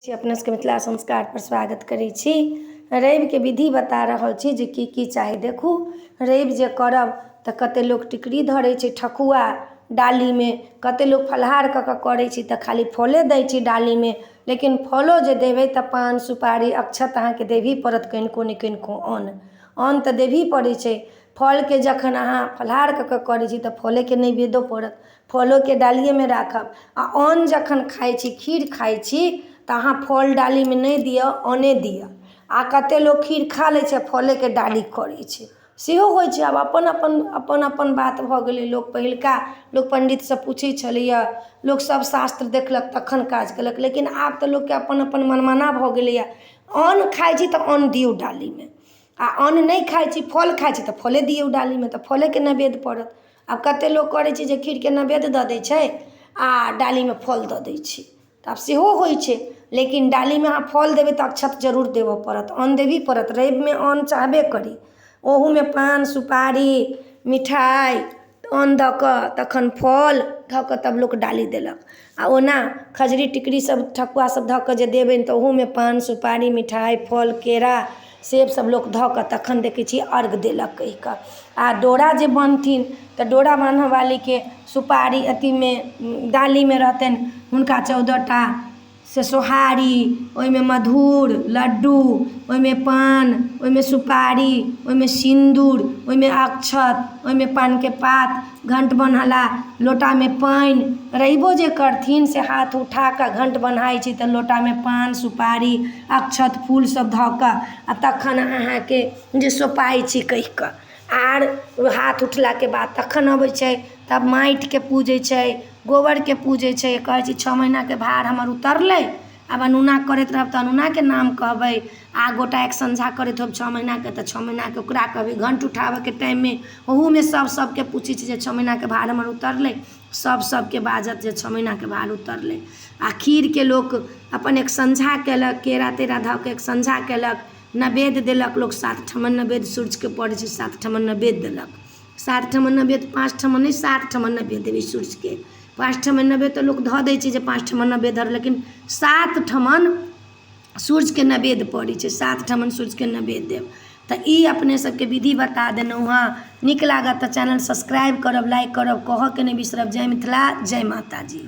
अपना सबके मिथिला संस्कार पर स्वागत करै छी। रवि के विधि बता रहल छी जे की चाही। देखू, रवि जे करब तऽ कते लोग टिकरी धरै छै ठकुआ डाली में, कते लोग फलाहार कऽ करै छी तऽ खाली फले दै छी डाली में। लेकिन फलो जे देबै तऽ पान सुपारी अक्षत अहाँके देबही पड़त, कनिको ने कनिको अन्न तऽ देबही पड़ै छै। फल के जखन अहाँ फलाहार कऽ करै छी तऽ फले के नैवेद्यो पड़त, फलो के डालिए में राखब। आ अन्न जखन खाइ छी, खीर खाइ छी तऽ अहाँ फल डाली में नहीं दिअ, अन्ने दिअ। आ कते लोग खीर खा लै छै फले के डाली करै छै, सेहो होइ छै। आब अपन अपन बात भऽ गेलै। लोग पहिलका लोग पंडित से पूछै छलैया, लोग सब शास्त्र देखलक तखन काज केलक। लेकिन आब तऽ लोग के अपन अपन मनमाना भऽ गेलैया। अन्न खाइ छी तऽ अन्न दियौ डाली में, आ अन्न नहीं खाइ छी फल खाइ छी तऽ फले दियौ डाली में, तऽ फले के नैवेद्य पड़त। आब कते लोग करै छै जे खीर के नैवेद्य दऽ दै छै आ डाली में फल दऽ दै छै, तऽ आब सेहो होइ छै। लेकिन डाली में अहाँ फल देबै तऽ अक्षत जरूर देबऽ पड़त, अन्न देबही पड़त। रवि में अन्न चाहबे करी, ओहू में पान सुपारी मिठाई अन्न दऽ कऽ तखन फल धऽ कऽ तब लोक डाली देलक। आ ओना खजरी टिकरी सब ठकुआ सब धऽ कऽ जे देबै तऽ ओहू में पान सुपारी मिठाई फल केरा सेब सब लोक धऽ कऽ तखन देखै छी अर्घ देलक कहि कऽ। आ डोरा जे बान्हथिन तऽ डोरा बान्हऽ वाली के सुपारी अथी में डाली में रहतनि हुनका 14टा से सोहारी, ओहिमे मधुर लड्डू, ओहिमे पान, ओहिमे सुपारी, ओहिमे सिन्दूर, ओहिमे अक्षत, ओहिमे पान के पात, घंट बन्हला लोटा में पानि। रविओ जे करथिन से हाथ उठा कऽ घंट बन्हाइ छै तऽ लोटा में पान सुपारी अक्षत फूल सब धऽ कऽ आ तखन अहाँके जे सोपाइ छी कहि कऽ आर हाथ उठला के बाद तखन अबै छै तब माटि के पूजै छै, गोबर के पूजै छै। कहै छै 6 महीना के भार हमर उतरलै, आब अनुना करैत रहब तऽ अनुना के नाम कहबै। आ गोटा एक संझा करैत होब 6 महीना के तऽ 6 महीना के ओकरा कहबै। घंट उठाबऽ के टाइम में ओहू में सबके पूछै छै जे 6 महीना के भार हमर उतरलै, सबके बाजत जे 6 महीना के भार उतरलै। आ खीर के लोक अपन एक संझा केलक, केरा तेरा धऽ के एक संझा केलक, नैवेद्य देलक। लोक 7 ठमन नैवेद्य सूर्य के पड़ै छै, 7 ठमन नैवेद्य देलक। 7 ठमन नैवेद्य, 5 ठमन नहीं 7 ठमन नैवेद्य देबै सूर्य के। 5 ठमन नैवेद्य तो लोग धऽ दै छै जे 5 ठमन नैवेद्य धर, लेकिन 7 ठमन सूर्य के नैवेद्य पड़ै छै, 7 ठमन सूर्य के नैवेद्य देव। तऽ ई अपने सबके विधि बता देलहुँ हँ। नीक लागत तऽ चैनल सब्सक्राइब करब, लाइक करब, कहऽ के नहीं बिसरब। जय मिथिला, जय माता जी।